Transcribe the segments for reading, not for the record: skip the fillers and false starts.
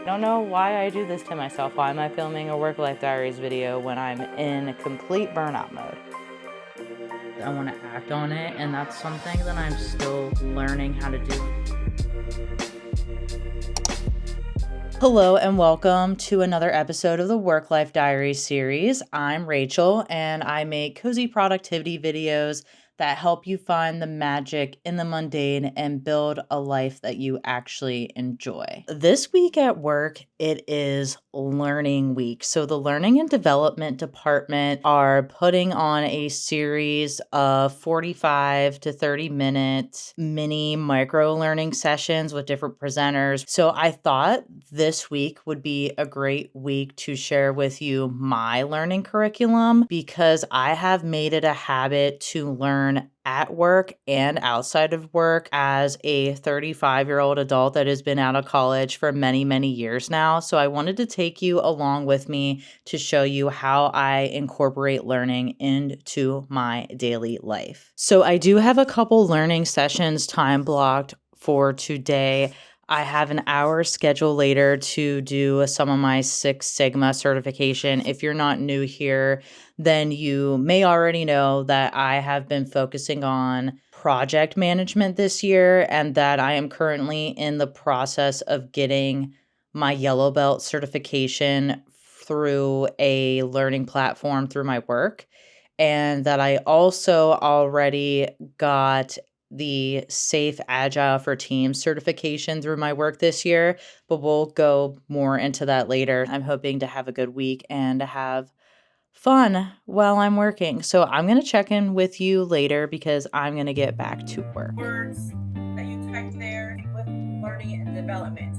I don't know why I do this to myself. Why am I filming a work-life diaries video when I'm in complete burnout mode? I want to act on it, and that's something that I'm still learning how to do. Hello and welcome to another episode of the Work Life Diaries series. I'm Rachel and I make cozy productivity videos that help you find the magic in the mundane and build a life that you actually enjoy. This week at work, it is learning week. So the learning and development department are putting on a series of 45 to 30 minute mini micro learning sessions with different presenters. So I thought this week would be a great week to share with you my learning curriculum because I have made it a habit to learn at work and outside of work as a 35-year-old adult that has been out of college for many, many years now. So I wanted to take you along with me to show you how I incorporate learning into my daily life. So I do have a couple learning sessions time blocked for today. I have an hour scheduled later to do some of my Six Sigma certification. If you're not new here, then you may already know that I have been focusing on project management this year and that I am currently in the process of getting my yellow belt certification through a learning platform through my work. And that I also already got the Safe Agile for Teams certification through my work this year, but we'll go more into that later. I'm hoping to have a good week and have fun while I'm working. So I'm going to check in with you later because I'm going to get back to work. Words that you type there with learning and development.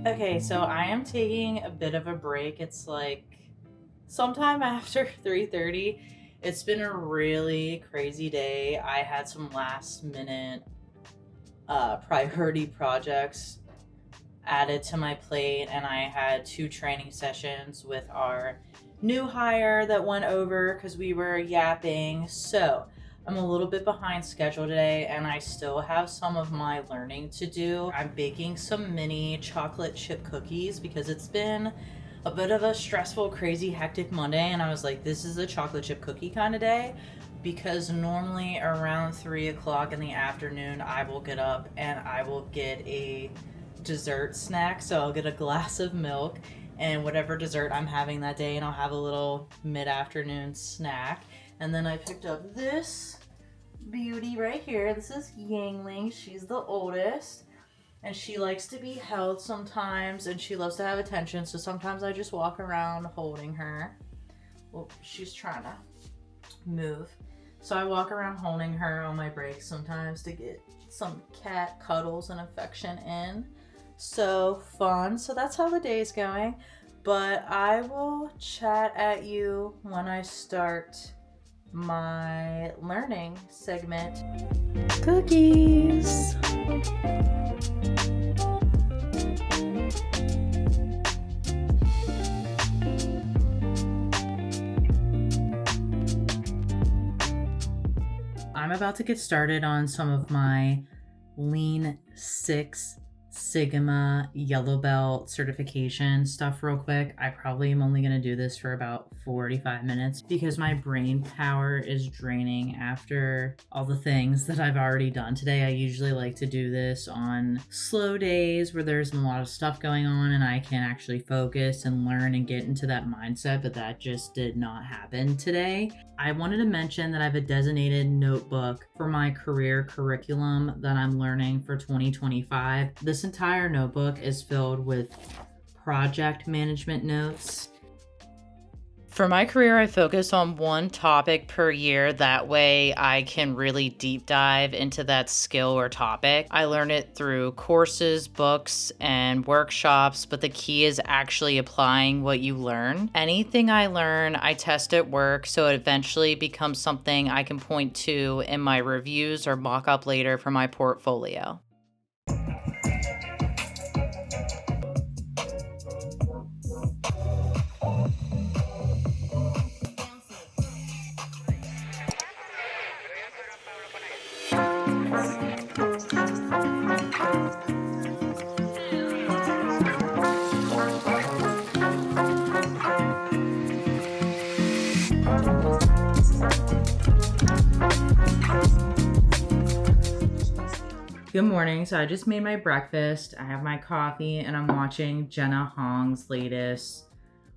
Okay, so I am taking a bit of a break. It's like sometime after 3:30. It's been a really crazy day. I had some last minute priority projects added to my plate, and I had 2 training sessions with our new hire that went over because we were yapping. So I'm a little bit behind schedule today, and I still have some of my learning to do. I'm baking some mini chocolate chip cookies because it's been a bit of a stressful, crazy, hectic Monday, and I was like, this is a chocolate chip cookie kind of day. Because normally around 3 o'clock in the afternoon, I will get up and I will get a dessert snack. So I'll get a glass of milk and whatever dessert I'm having that day, and I'll have a little mid-afternoon snack. And then I picked up this beauty right here. This is Yangling. She's the oldest, and she likes to be held sometimes, and she loves to have attention. So sometimes I just walk around holding her. Well, she's trying to move. So I walk around holding her on my breaks sometimes to get some cat cuddles and affection in. So fun. So that's how the day's going. But I will chat at you when I start my learning segment. Cookies! I'm about to get started on some of my Lean Six Sigma yellow belt certification stuff real quick. I probably am only going to do this for about 45 minutes because my brain power is draining after all the things that I've already done today. I usually like to do this on slow days where there's a lot of stuff going on and I can actually focus and learn and get into that mindset, but that just did not happen today. I wanted to mention that I have a designated notebook for my career curriculum that I'm learning for 2025. This entire notebook is filled with project management notes. For my career, I focus on one topic per year. That way I can really deep dive into that skill or topic. I learn it through courses, books, and workshops, but the key is actually applying what you learn. Anything I learn, I test at work, so it eventually becomes something I can point to in my reviews or mock up later for my portfolio. Good morning. So I just made my breakfast. I have my coffee and I'm watching Jenna Hong's latest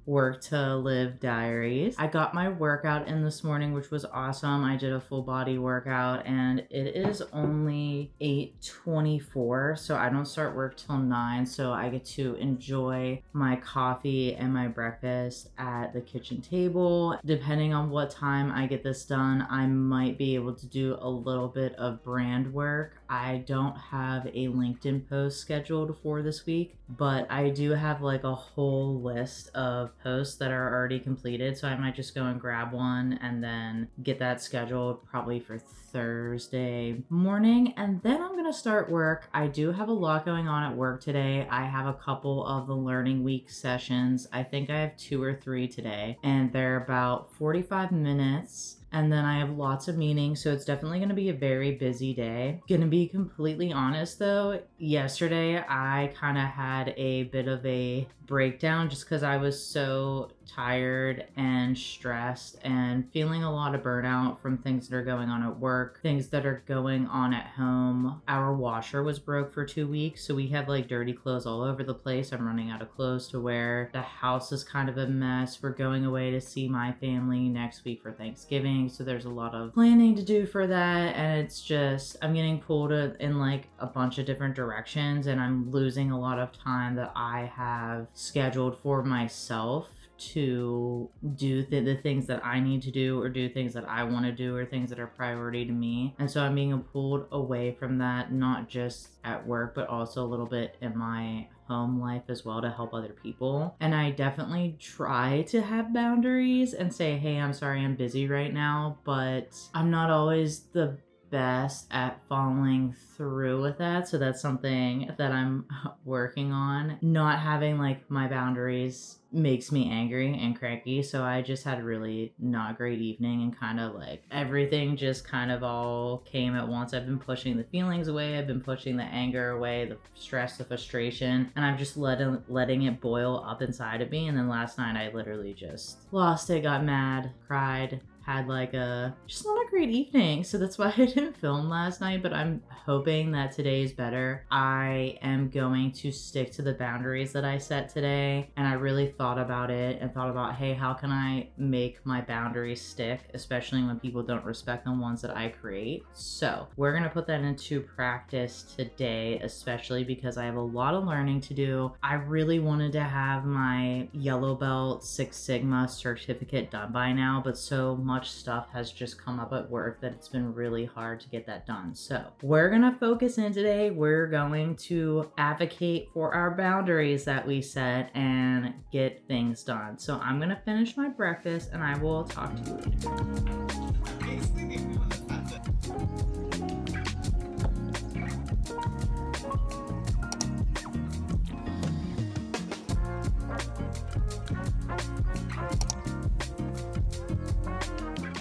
Work to Live Diaries. I got my workout in this morning, which was awesome. I did a full body workout and it is only 8:24, so I don't start work till 9, so I get to enjoy my coffee and my breakfast at the kitchen table. Depending on what time I get this done, I might be able to do a little bit of brand work. I don't have a LinkedIn post scheduled for this week, but I do have like a whole list of posts that are already completed, so I might just go and grab one and then get that scheduled probably for Thursday morning, and then I'm gonna start work. I do have a lot going on at work today. I have a couple of the learning week sessions. I think I have 2 or 3 today, and they're about 45 minutes. And then I have lots of meetings, so it's definitely going to be a very busy day. Gonna be completely honest though, yesterday I kind of had a bit of a breakdown just because I was so tired and stressed and feeling a lot of burnout from things that are going on at work, things that are going on at home. Our washer was broke for 2 weeks, so we have like dirty clothes all over the place. I'm running out of clothes to wear. The house is kind of a mess. We're going away to see my family next week for Thanksgiving, so there's a lot of planning to do for that, and it's just I'm getting pulled in like a bunch of different directions, and I'm losing a lot of time that I have scheduled for myself to do the things that I need to do, or do things that I want to do, or things that are priority to me. And so I'm being pulled away from that, not just at work, but also a little bit in my home life as well, to help other people. And I definitely try to have boundaries and say, hey, I'm sorry, I'm busy right now, but I'm not always the best at following through with that. So that's something that I'm working on. Not having like my boundaries makes me angry and cranky. So I just had a really not great evening, and kind of like everything just kind of all came at once. I've been pushing the feelings away. I've been pushing the anger away, the stress, the frustration, and I'm just letting it boil up inside of me. And then last night I literally just lost it, got mad, cried, had like a just not a great evening. So that's why I didn't film last night, but I'm hoping that today is better. I am going to stick to the boundaries that I set today, and I really thought about it and thought about, hey, how can I make my boundaries stick, especially when people don't respect the ones that I create. So we're gonna put that into practice today, especially because I have a lot of learning to do. I really wanted to have my yellow belt Six Sigma certificate done by now, but so much stuff has just come up at work that it's been really hard to get that done. So we're gonna focus in today. We're going to advocate for our boundaries that we set and get things done. So I'm gonna finish my breakfast and I will talk to you later.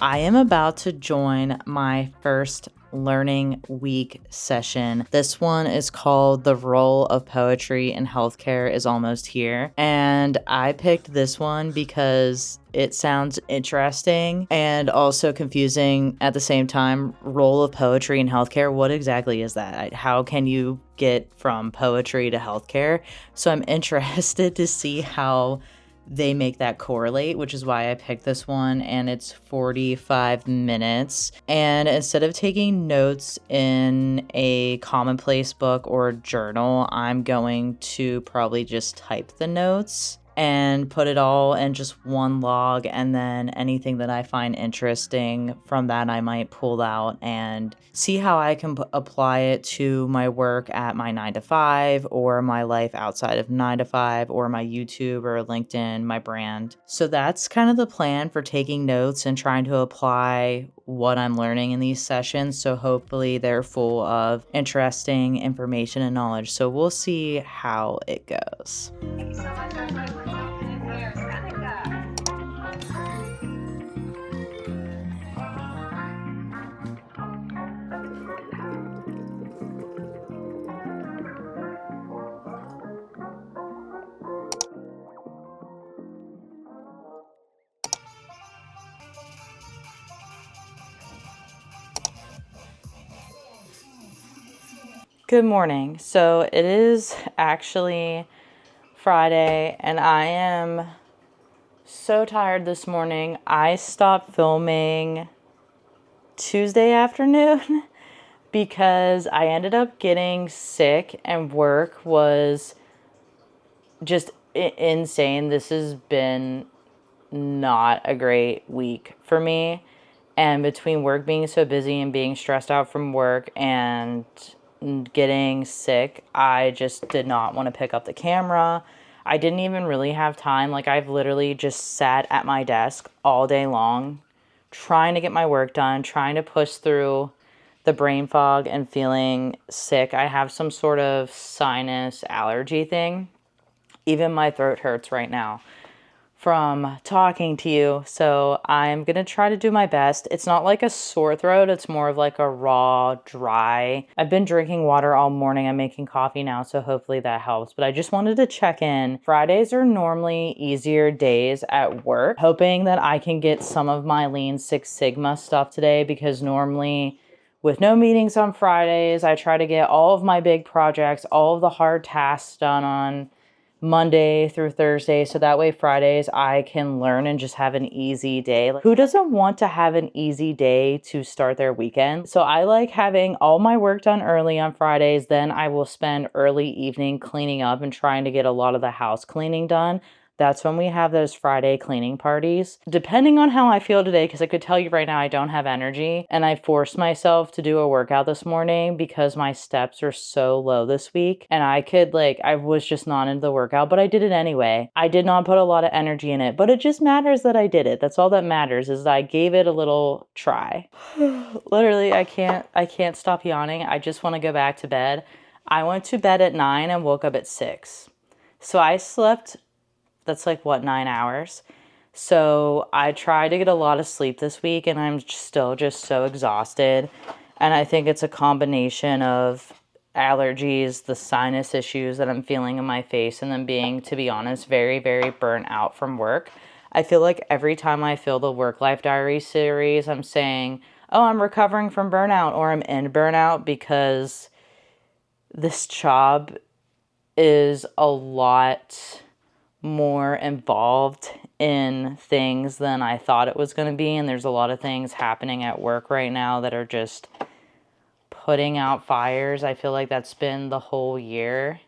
I am about to join my first learning week session. This one is called The Role of Poetry in Healthcare is Almost Here. And I picked this one because it sounds interesting and also confusing at the same time. Role of poetry in healthcare, what exactly is that? How can you get from poetry to healthcare? So I'm interested to see how they make that correlate, which is why I picked this one, and it's 45 minutes. And instead of taking notes in a commonplace book or journal, I'm going to probably just type the notes and put it all in just one log, and then anything that I find interesting from that I might pull out and see how I can apply it to my work at my 9 to 5, or my life outside of 9 to 5, or my YouTube or LinkedIn, my brand. So that's kind of the plan for taking notes and trying to apply what I'm learning in these sessions. So hopefully they're full of interesting information and knowledge. So we'll see how it goes. Thank you so much, everybody, for jumping in there. Seneca. Good morning. So it is actually Friday, and I am so tired this morning. I stopped filming Tuesday afternoon because I ended up getting sick, and work was just insane. This has been not a great week for me. And between work being so busy and being stressed out from work and getting sick, I just did not want to pick up the camera. I didn't even really have time. Like, I've literally just sat at my desk all day long trying to get my work done, trying to push through the brain fog and feeling sick. I have some sort of sinus allergy thing. Even my throat hurts right now from talking to you. So I'm going to try to do my best. It's not like a sore throat. It's more of like a raw, dry. I've been drinking water all morning. I'm making coffee now, so hopefully that helps. But I just wanted to check in. Fridays are normally easier days at work. Hoping that I can get some of my Lean Six Sigma stuff today, because normally with no meetings on Fridays, I try to get all of my big projects, all of the hard tasks done on Monday through Thursday, so that way Fridays I can learn and just have an easy day. Like, who doesn't want to have an easy day to start their weekend? So I like having all my work done early on Fridays. Then I will spend early evening cleaning up and trying to get a lot of the house cleaning done. That's when we have those Friday cleaning parties. Depending on how I feel today, because I could tell you right now I don't have energy, and I forced myself to do a workout this morning because my steps are so low this week, and I was just not into the workout, but I did it anyway. I did not put a lot of energy in it, but it just matters that I did it. That's all that matters, is that I gave it a little try. Literally, I can't stop yawning. I just want to go back to bed. I went to bed at 9 and woke up at 6. So I slept, that's like what, 9 hours. So I tried to get a lot of sleep this week, and I'm still just so exhausted. And I think it's a combination of allergies, the sinus issues that I'm feeling in my face, and then being, to be honest, very, very burnt out from work. I feel like every time I film the Work Life Diary series, I'm saying, oh, I'm recovering from burnout, or I'm in burnout, because this job is a lot more involved in things than I thought it was going to be. And there's a lot of things happening at work right now that are just putting out fires. I feel like that's been the whole year.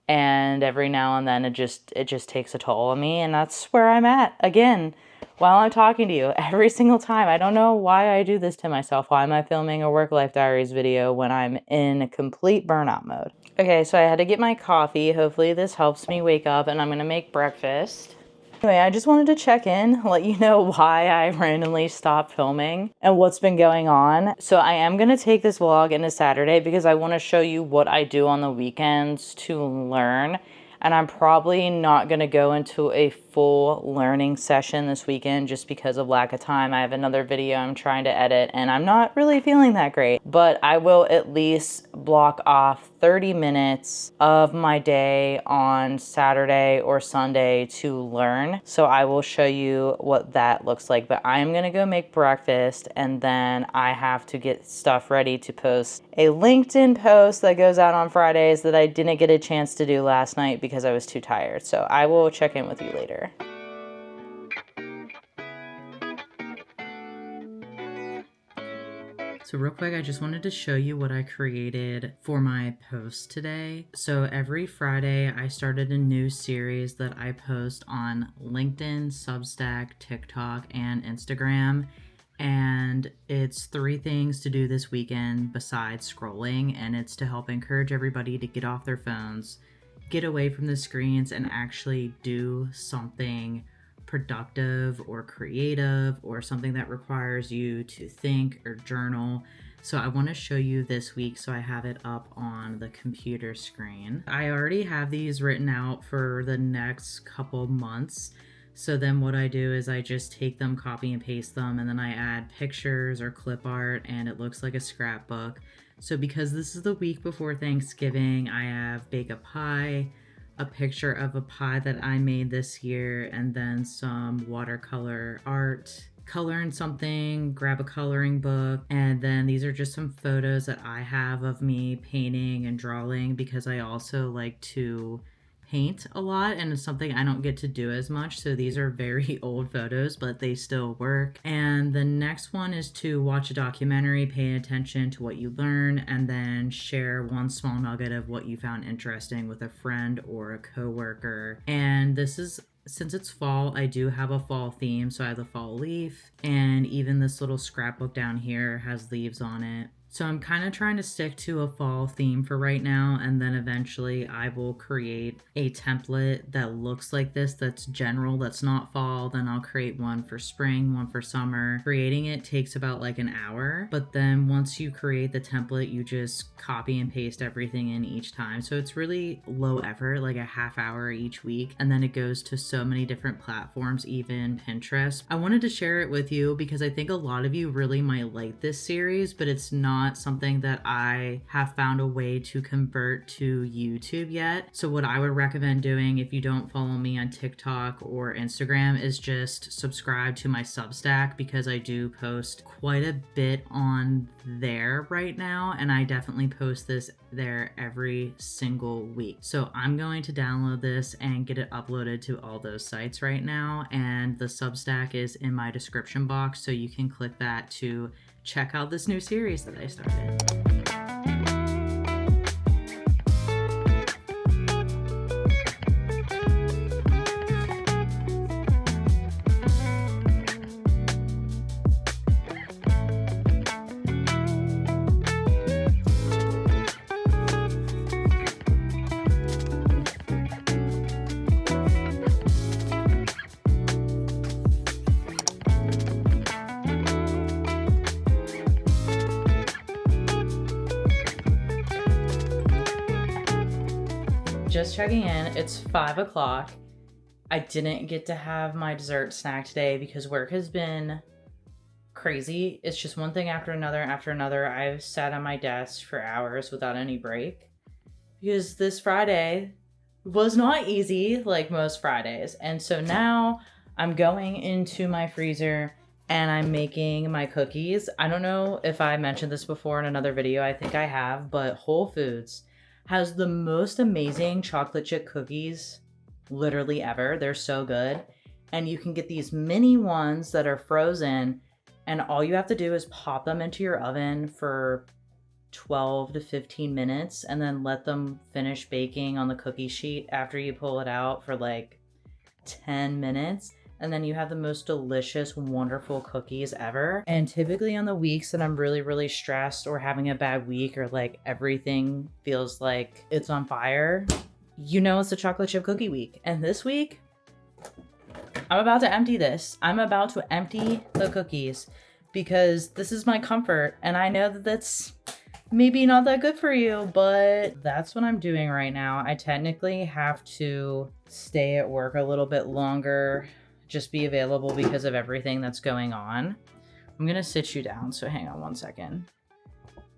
And every now and then it just takes a toll on me. And that's where I'm at again while I'm talking to you every single time. I don't know why I do this to myself. Why am I filming a Work Life Diaries video when I'm in complete burnout mode? Okay, so I had to get my coffee. Hopefully this helps me wake up, and I'm gonna make breakfast. Anyway, I just wanted to check in, let you know why I randomly stopped filming and what's been going on. So I am going to take this vlog into Saturday because I want to show you what I do on the weekends to learn. And I'm probably not going to go into a full learning session this weekend just because of lack of time. I have another video I'm trying to edit, and I'm not really feeling that great. But I will at least block off 30 minutes of my day on Saturday or Sunday to learn. So I will show you what that looks like. But I am going to go make breakfast, and then I have to get stuff ready to post a LinkedIn post that goes out on Fridays that I didn't get a chance to do last night because I was too tired. So I will check in with you later. So real quick, I just wanted to show you what I created for my post today. So every Friday, I started a new series that I post on LinkedIn, Substack, TikTok, and Instagram. And it's 3 things to do this weekend besides scrolling. And it's to help encourage everybody to get off their phones, get away from the screens, and actually do something productive or creative, or something that requires you to think or journal. So I want to show you this week, so I have it up on the computer screen. I already have these written out for the next couple months. So then what I do is I just take them, copy and paste them, and then I add pictures or clip art, and it looks like a scrapbook. So because this is the week before Thanksgiving, I have bake a pie, a picture of a pie that I made this year, and then some watercolor art, color in something, grab a coloring book, and then these are just some photos that I have of me painting and drawing because I also like to paint a lot and it's something I don't get to do as much. So these are very old photos, but they still work. And the next one is to watch a documentary, pay attention to what you learn, and then share one small nugget of what you found interesting with a friend or a coworker. And this is, since it's fall, I do have a fall theme. So I have the fall leaf, and even this little scrapbook down here has leaves on it. So I'm kind of trying to stick to a fall theme for right now, and then eventually I will create a template that looks like this, that's general, that's not fall. Then I'll create one for spring, one for summer. Creating it takes about like an hour, but then once you create the template, you just copy and paste everything in each time. So it's really low effort, like a half hour each week, and then it goes to so many different platforms, even Pinterest. I wanted to share it with you because I think a lot of you really might like this series, but it's not something that I have found a way to convert to YouTube yet. So what I would recommend doing if you don't follow me on TikTok or Instagram is just subscribe to my Substack, because I do post quite a bit on there right now, and I definitely post this there every single week. So I'm going to download this and get it uploaded to all those sites right now, and the Substack is in my description box, so you can click that to check out this new series that I started. Just checking in, it's 5 o'clock. I didn't get to have my dessert snack today because work has been crazy. It's just one thing after another after another. I've sat on my desk for hours without any break because this Friday was not easy like most Fridays. And so now I'm going into my freezer and I'm making my cookies. I don't know if I mentioned this before in another video. I think I have, but Whole Foods has the most amazing chocolate chip cookies literally ever. They're so good. And you can get these mini ones that are frozen, and all you have to do is pop them into your oven for 12 to 15 minutes and then let them finish baking on the cookie sheet after you pull it out for like 10 minutes. And then you have the most delicious, wonderful cookies ever. And typically on the weeks that I'm really, really stressed or having a bad week or like everything feels like it's on fire, you know it's the chocolate chip cookie week. And this week, I'm about to empty this. I'm about to empty the cookies because this is my comfort. And I know that that's maybe not that good for you, but that's what I'm doing right now. I technically have to stay at work a little bit longer, just be available because of everything that's going on. I'm gonna sit you down, so hang on one second.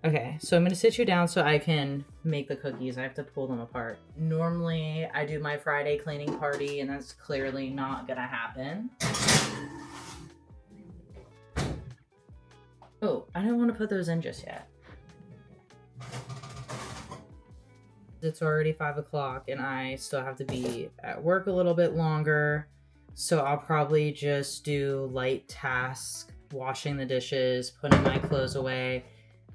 Okay, so I'm gonna sit you down so I can make the cookies. I have to pull them apart. Normally, I do my Friday cleaning party, and that's clearly not gonna happen. Oh, I don't wanna put those in just yet. It's already 5 o'clock, and I still have to be at work a little bit longer. So I'll probably just do light tasks, washing the dishes, putting my clothes away,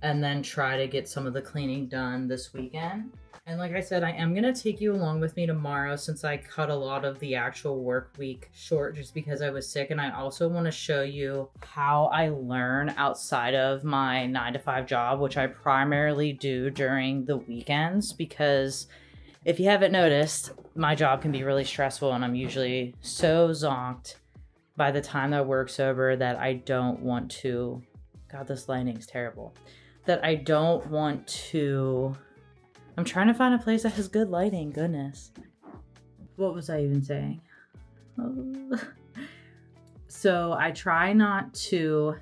and then try to get some of the cleaning done this weekend. And like I said, I am going to take you along with me tomorrow since I cut a lot of the actual work week short just because I was sick. And I also want to show you how I learn outside of my 9-to-5 job, which I primarily do during the weekends, because if you haven't noticed, my job can be really stressful and I'm usually so zonked by the time that work's over that I don't want to, God, this lighting's terrible, that I don't want to, I'm trying to find a place that has good lighting, goodness. What was I even saying? So I try not to,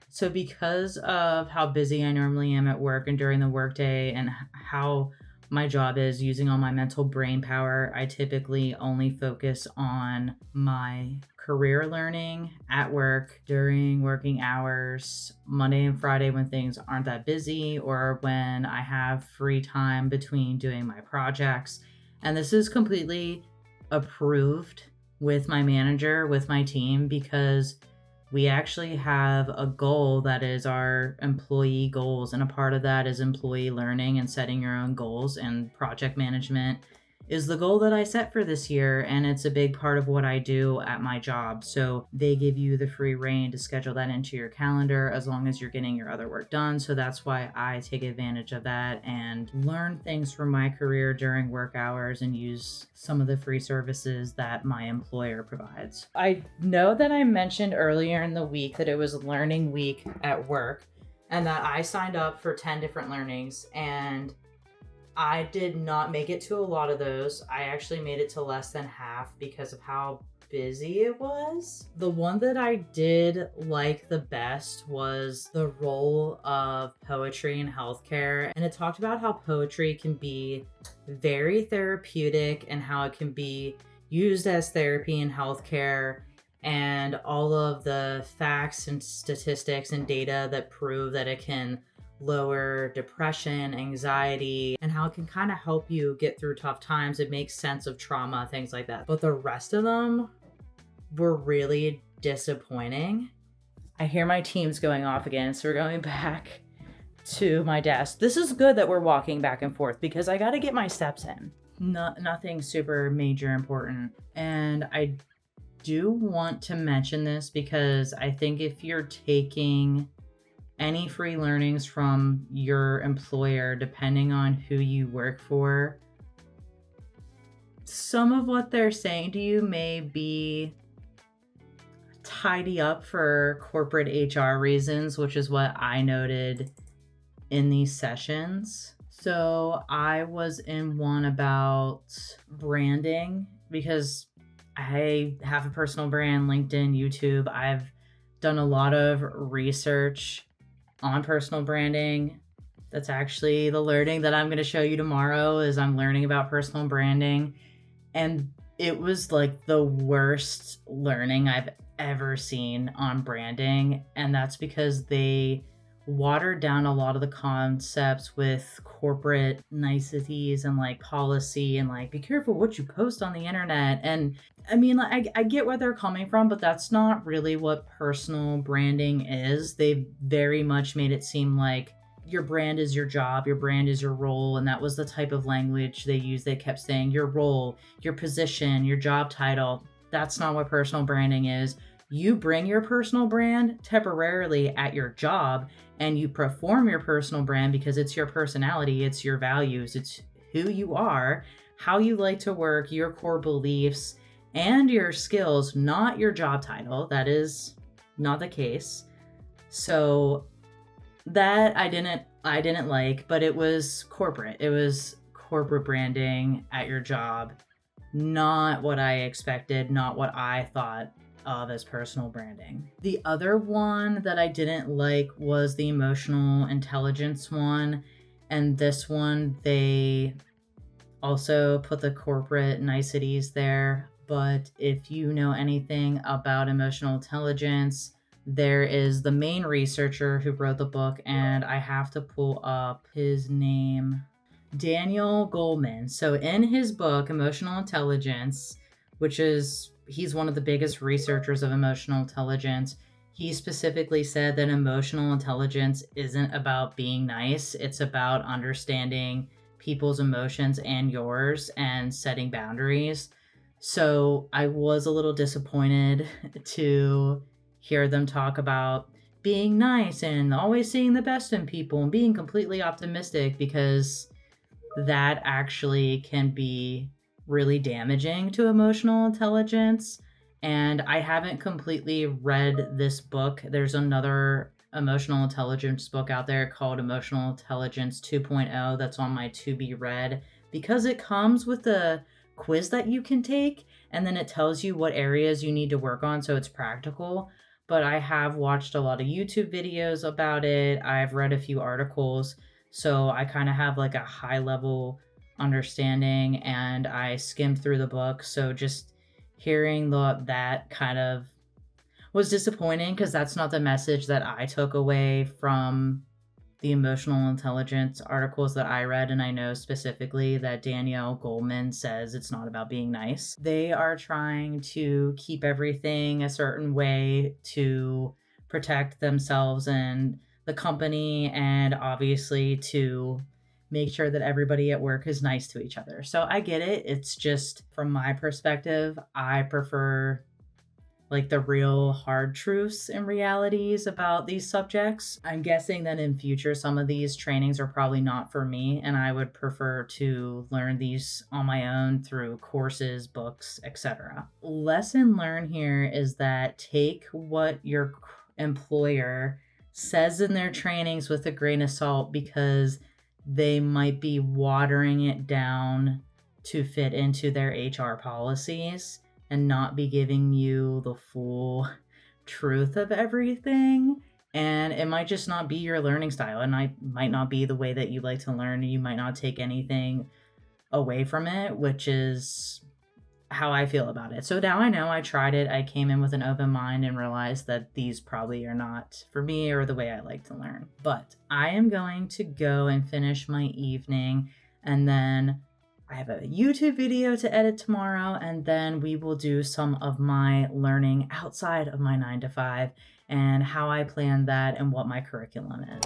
so because of how busy I normally am at work and during the workday and how my job is, using all my mental brain power, I typically only focus on my career learning at work during working hours, Monday and Friday when things aren't that busy, or when I have free time between doing my projects. And this is completely approved with my manager, with my team, because we actually have a goal that is our employee goals. And a part of that is employee learning and setting your own goals, and project management is the goal that I set for this year. And it's a big part of what I do at my job. So they give you the free reign to schedule that into your calendar as long as you're getting your other work done. So that's why I take advantage of that and learn things from my career during work hours and use some of the free services that my employer provides. I know that I mentioned earlier in the week that it was Learning Week at work and that I signed up for 10 different learnings, and I did not make it to a lot of those. I actually made it to less than half because of how busy it was. The one that I did like the best was the role of poetry in healthcare. And it talked about how poetry can be very therapeutic and how it can be used as therapy in healthcare, and all of the facts and statistics and data that prove that it can lower depression, anxiety, and how it can kind of help you get through tough times. It makes sense of trauma, things like that. But the rest of them were really disappointing. I hear my team's going off again, so we're going back to my desk. This is good that we're walking back and forth because I got to get my steps in. Nothing super major important. And I do want to mention this because I think if you're taking any free learnings from your employer, depending on who you work for, some of what they're saying to you may be tidy up for corporate HR reasons, which is what I noted in these sessions. So I was in one about branding because I have a personal brand, LinkedIn, YouTube. I've done a lot of research on personal branding. That's actually the learning that I'm going to show you tomorrow. Is I'm learning about personal branding, and it was like the worst learning I've ever seen on branding. And that's because they watered down a lot of the concepts with corporate niceties and like policy and like be careful what you post on the internet. And I mean, like, I get where they're coming from, but that's not really what personal branding is. They very much made it seem like your brand is your job, your brand is your role. And that was the type of language they used. They kept saying your role, your position, your job title. That's not what personal branding is. You bring your personal brand temporarily at your job, and you perform your personal brand because it's your personality, it's your values, it's who you are, how you like to work, your core beliefs, and your skills, not your job title. That is not the case. So that I didn't like, but it was corporate. It was corporate branding at your job. Not what I expected, not what I thought of as personal branding. The other one that I didn't like was the emotional intelligence one. And this one, they also put the corporate niceties there. But if you know anything about emotional intelligence, there is the main researcher who wrote the book, and I have to pull up his name, Daniel Goleman. So in his book, Emotional Intelligence, he's one of the biggest researchers of emotional intelligence, he specifically said that emotional intelligence isn't about being nice. It's about understanding people's emotions and yours and setting boundaries. So I was a little disappointed to hear them talk about being nice and always seeing the best in people and being completely optimistic, because that actually can be really damaging to emotional intelligence. And I haven't completely read this book. There's another emotional intelligence book out there called Emotional Intelligence 2.0 that's on my to be read, because it comes with a quiz that you can take, and then it tells you what areas you need to work on, so it's practical. But I have watched a lot of YouTube videos about it. I've read a few articles, so I kind of have like a high level understanding, and I skimmed through the book. So just hearing that kind of was disappointing because that's not the message that I took away from the emotional intelligence articles that I read. And I know specifically that Danielle Goleman says it's not about being nice. They are trying to keep everything a certain way to protect themselves and the company, and obviously to make sure that everybody at work is nice to each other. So I get it. It's just from my perspective, I prefer like the real hard truths and realities about these subjects. I'm guessing that in future, some of these trainings are probably not for me, and I would prefer to learn these on my own through courses, books, etc. Lesson learned here is that take what your employer says in their trainings with a grain of salt, because they might be watering it down to fit into their HR policies and not be giving you the full truth of everything. And it might just not be your learning style, and I might not be the way that you like to learn. You might not take anything away from it, which is how I feel about it. So now I know I tried it. I came in with an open mind and realized that these probably are not for me or the way I like to learn. But I am going to go and finish my evening, and then I have a YouTube video to edit tomorrow, and then we will do some of my learning outside of my 9 to 5 and how I plan that and what my curriculum is.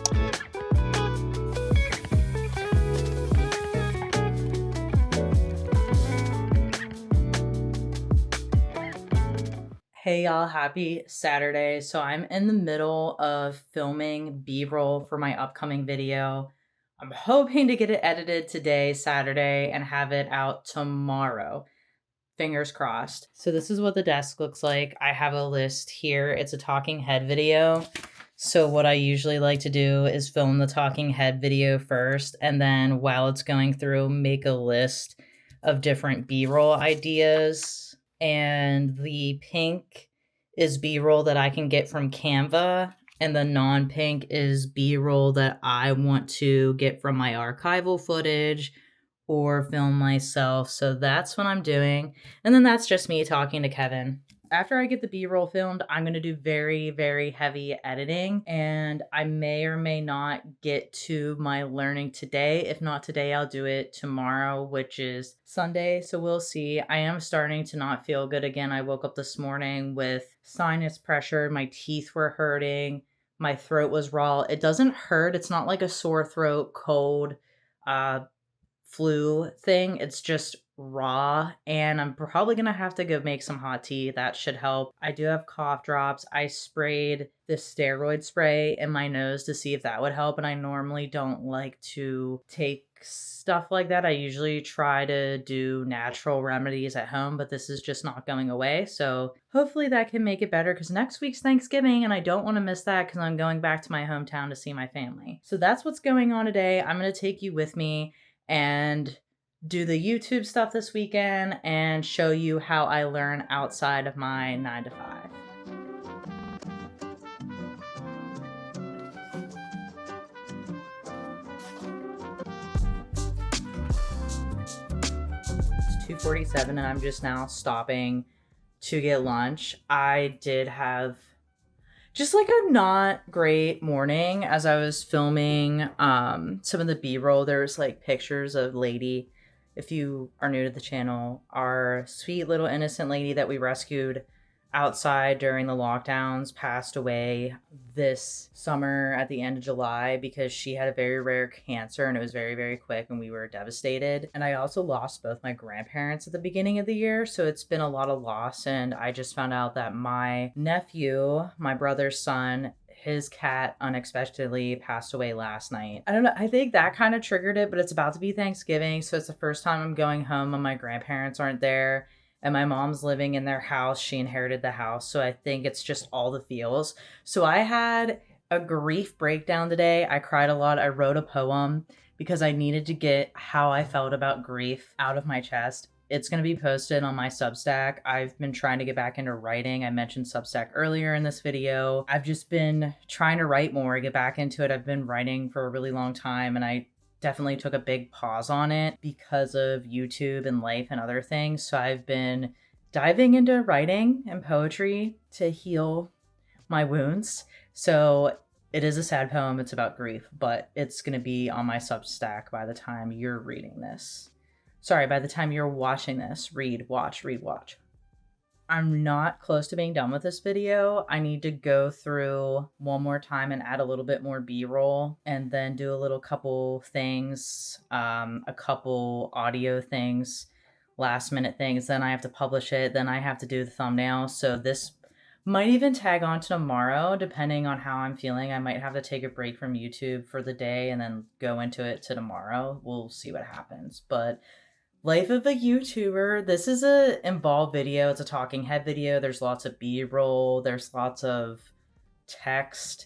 Hey y'all, happy Saturday. So I'm in the middle of filming B-roll for my upcoming video. I'm hoping to get it edited today, Saturday, and have it out tomorrow. Fingers crossed. So this is what the desk looks like. I have a list here. It's a talking head video. So what I usually like to do is film the talking head video first, and then while it's going through, make a list of different B-roll ideas. And the pink is B-roll that I can get from Canva, and the non-pink is B-roll that I want to get from my archival footage or film myself. So that's what I'm doing. And then that's just me talking to Kevin. After I get the B-roll filmed, I'm going to do very, very heavy editing, and I may or may not get to my learning today. If not today, I'll do it tomorrow, which is Sunday. So we'll see. I am starting to not feel good again. I woke up this morning with sinus pressure. My teeth were hurting. My throat was raw. It doesn't hurt. It's not like a sore throat, cold, flu thing. It's just raw, and I'm probably gonna have to go make some hot tea. That should help. I do have cough drops. I sprayed this steroid spray in my nose to see if that would help, and I normally don't like to take stuff like that. I usually try to do natural remedies at home, but this is just not going away. So hopefully that can make it better, because next week's Thanksgiving and I don't want to miss that because I'm going back to my hometown to see my family. So that's what's going on today. I'm going to take you with me and do the YouTube stuff this weekend and show you how I learn outside of my 9 to 5. It's 2:47 and I'm just now stopping to get lunch. I did have just like a not great morning as I was filming some of the B-roll. There was like pictures of Lady. If you are new to the channel, our sweet little innocent lady that we rescued outside during the lockdowns passed away this summer at the end of July because she had a very rare cancer, and it was very, very quick, and we were devastated. And I also lost both my grandparents at the beginning of the year, so it's been a lot of loss. And I just found out that my nephew, my brother's son, his cat unexpectedly passed away last night. I don't know. I think that kind of triggered it, but it's about to be Thanksgiving. So it's the first time I'm going home when my grandparents aren't there, and my mom's living in their house. She inherited the house. So I think it's just all the feels. So I had a grief breakdown today. I cried a lot. I wrote a poem because I needed to get how I felt about grief out of my chest. It's going to be posted on my Substack. I've been trying to get back into writing. I mentioned Substack earlier in this video. I've just been trying to write more, get back into it. I've been writing for a really long time, and I definitely took a big pause on it because of YouTube and life and other things. So I've been diving into writing and poetry to heal my wounds. So it is a sad poem. It's about grief, but it's going to be on my Substack by the time you're reading this. Sorry, by the time you're watching this. Read, watch, read, watch. I'm not close to being done with this video. I need to go through one more time and add a little bit more B-roll and then do a little couple things, a couple audio things, last minute things. Then I have to publish it. Then I have to do the thumbnail. So this might even tag on to tomorrow, depending on how I'm feeling. I might have to take a break from YouTube for the day and then go into it to tomorrow. We'll see what happens. But life of a YouTuber. This is a involved video. It's a talking head video. There's lots of B-roll. There's lots of text.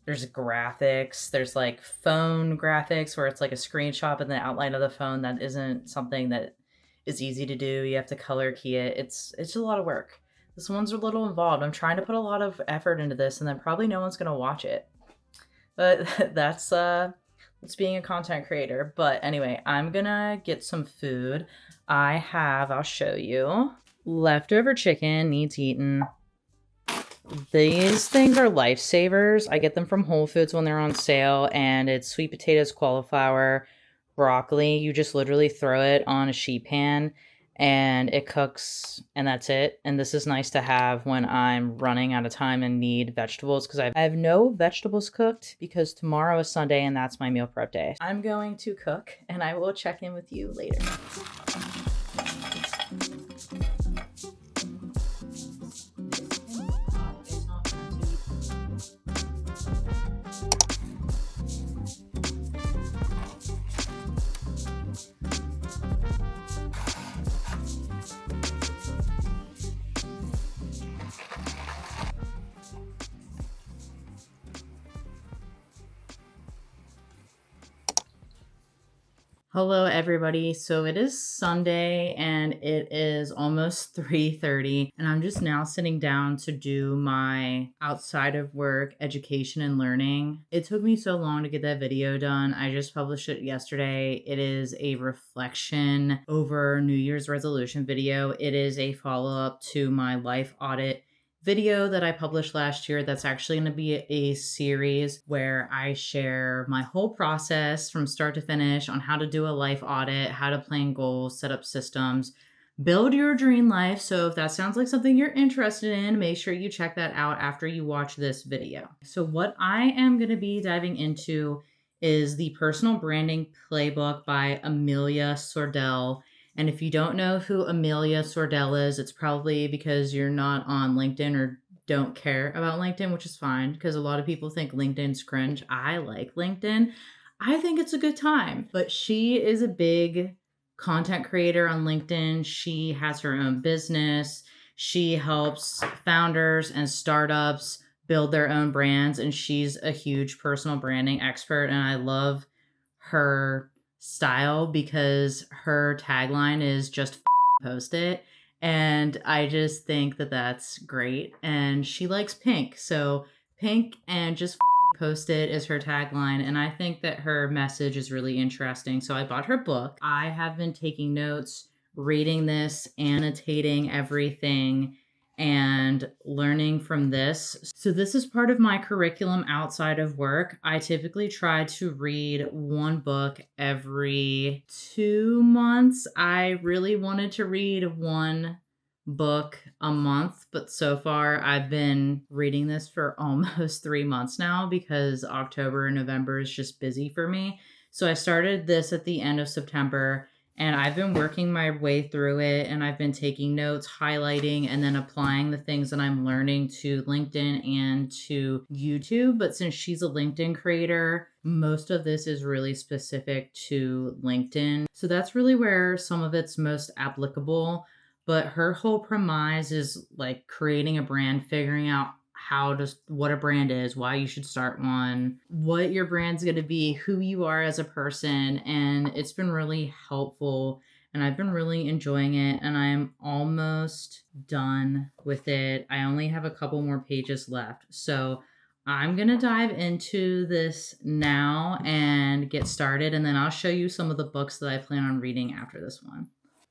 There's graphics. There's like phone graphics where it's like a screenshot and the outline of the phone. That isn't something that is easy to do. You have to color key it. It's a lot of work. This one's a little involved. I'm trying to put a lot of effort into this, and then probably no one's gonna watch it. But that's it's being a content creator. But anyway, I'm gonna get some food. I'll show you. Leftover chicken needs eaten. These things are lifesavers. I get them from Whole Foods when they're on sale, and it's sweet potatoes, cauliflower, broccoli. You just literally throw it on a sheet pan and it cooks, and that's it. And this is nice to have when I'm running out of time and need vegetables, because I have no vegetables cooked because tomorrow is Sunday and that's my meal prep day. I'm going to cook and I will check in with you later. Hello everybody. So it is Sunday and it is almost 3:30 and I'm just now sitting down to do my outside of work education and learning. It took me so long to get that video done. I just published it yesterday. It is a reflection over New Year's resolution video. It is a follow-up to my life audit video that I published last year. That's actually going to be a series where I share my whole process from start to finish on how to do a life audit, how to plan goals, set up systems, build your dream life. So if that sounds like something you're interested in, make sure you check that out after you watch this video. So what I am going to be diving into is the Personal Branding Playbook by Amelia Sordell. And if you don't know who Amelia Sordell is, it's probably because you're not on LinkedIn or don't care about LinkedIn, which is fine because a lot of people think LinkedIn's cringe. I like LinkedIn. I think it's a good time. But she is a big content creator on LinkedIn. She has her own business. She helps founders and startups build their own brands. And she's a huge personal branding expert. And I love her style because her tagline is just post it, and I just think that that's great. And she likes pink, so pink and just post it is her tagline, and I think that her message is really interesting. So I bought her book. I have been taking notes, reading this, annotating everything, and learning from this. So this is part of my curriculum outside of work. I typically try to read one book every 2 months. I really wanted to read one book a month, but so far I've been reading this for almost 3 months now because October and November is just busy for me. So I started this at the end of September, and I've been working my way through it, and I've been taking notes, highlighting, and then applying the things that I'm learning to LinkedIn and to YouTube. But since she's a LinkedIn creator, most of this is really specific to LinkedIn. So that's really where some of it's most applicable. But her whole premise is like creating a brand, figuring out what a brand is, why you should start one, what your brand's going to be, who you are as a person. And it's been really helpful and I've been really enjoying it, and I'm almost done with it. I only have a couple more pages left. So I'm going to dive into this now and get started, and then I'll show you some of the books that I plan on reading after this one.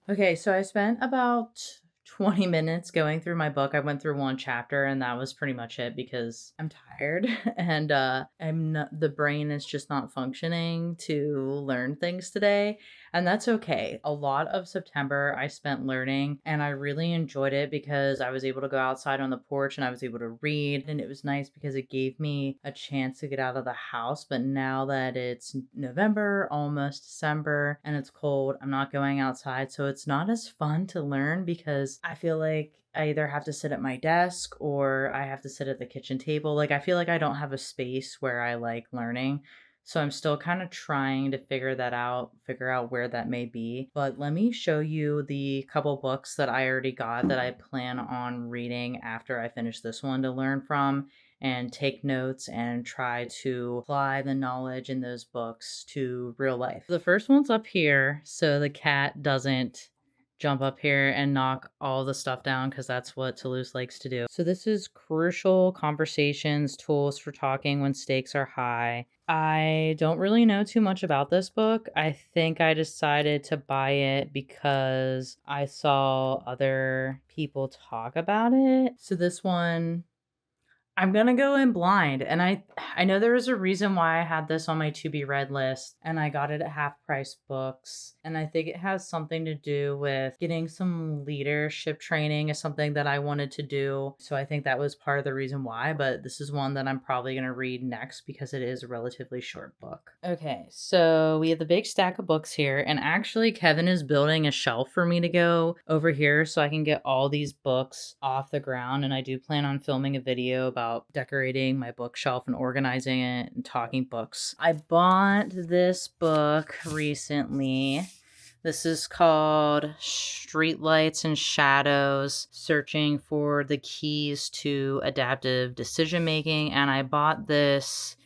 Okay, so I spent about 20 minutes going through my book. I went through one chapter and that was pretty much it because I'm tired and the brain is just not functioning to learn things today, and that's okay. A lot of September I spent learning and I really enjoyed it because I was able to go outside on the porch and I was able to read, and it was nice because it gave me a chance to get out of the house. But now that it's November, almost December, and it's cold, I'm not going outside, so it's not as fun to learn because I feel like I either have to sit at my desk or I have to sit at the kitchen table. Like, I feel like I don't have a space where I like learning. So I'm still kind of trying to figure out where that may be. But let me show you the couple books that I already got that I plan on reading after I finish this one to learn from and take notes and try to apply the knowledge in those books to real life. The first one's up here so the cat doesn't jump up here and knock all the stuff down because that's what Toulouse likes to do. So this is Crucial Conversations, Tools for Talking When Stakes Are High. I don't really know too much about this book. I think I decided to buy it because I saw other people talk about it. So this one, I'm gonna go in blind, and I know there was a reason why I had this on my to be read list, and I got it at Half Price Books, and I think it has something to do with getting some leadership training is something that I wanted to do. So I think that was part of the reason why, but this is one that I'm probably gonna read next because it is a relatively short book. Okay, so we have the big stack of books here, and actually Kevin is building a shelf for me to go over here so I can get all these books off the ground, and I do plan on filming a video about decorating my bookshelf and organizing it and talking books. I bought this book recently. This is called Streetlights and Shadows, Searching for the Keys to Adaptive Decision Making. And I bought this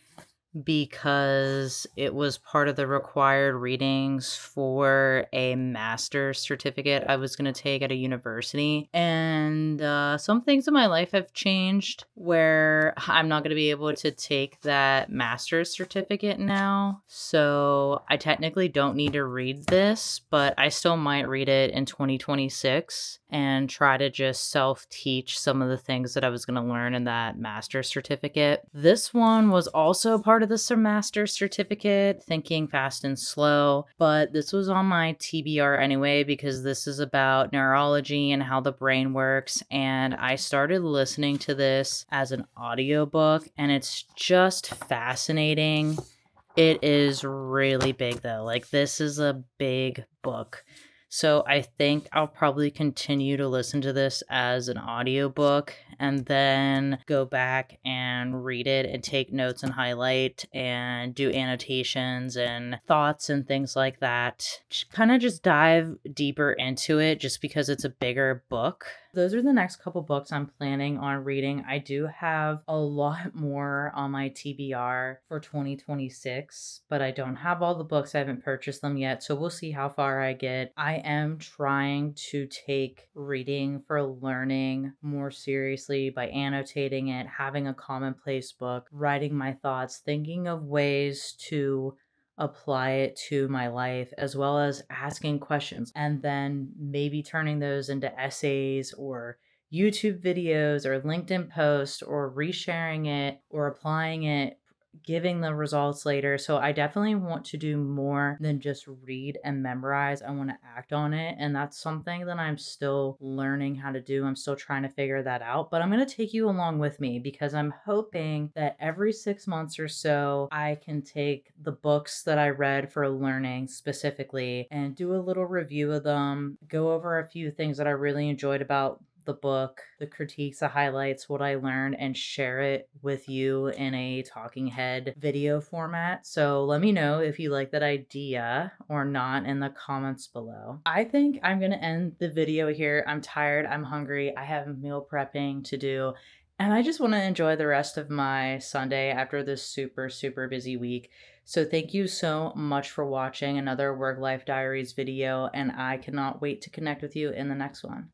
because it was part of the required readings for a master's certificate I was going to take at a university. And some things in my life have changed where I'm not going to be able to take that master's certificate now. So I technically don't need to read this, but I still might read it in 2026 and try to just self-teach some of the things that I was going to learn in that master's certificate. This one was also part of the master's certificate, Thinking Fast and Slow, but this was on my TBR anyway because this is about neurology and how the brain works, and I started listening to this as an audiobook, and it's just fascinating. It is really big though. Like, this is a big book. So I think I'll probably continue to listen to this as an audiobook and then go back and read it and take notes and highlight and do annotations and thoughts and things like that. Kind of just dive deeper into it just because it's a bigger book. Those are the next couple books I'm planning on reading. I do have a lot more on my TBR for 2026, but I don't have all the books. I haven't purchased them yet, so we'll see how far I get. I am trying to take reading for learning more seriously by annotating it, having a commonplace book, writing my thoughts, thinking of ways to apply it to my life, as well as asking questions and then maybe turning those into essays or YouTube videos or LinkedIn posts or resharing it or applying it, giving the results later. So I definitely want to do more than just read and memorize. I want to act on it. And that's something that I'm still learning how to do. I'm still trying to figure that out. But I'm going to take you along with me because I'm hoping that every 6 months or so, I can take the books that I read for learning specifically and do a little review of them, go over a few things that I really enjoyed about the book, the critiques, the highlights, what I learned, and share it with you in a talking head video format. So let me know if you like that idea or not in the comments below. I think I'm going to end the video here. I'm tired. I'm hungry. I have meal prepping to do. And I just want to enjoy the rest of my Sunday after this super, super busy week. So thank you so much for watching another Work Life Diaries video, and I cannot wait to connect with you in the next one.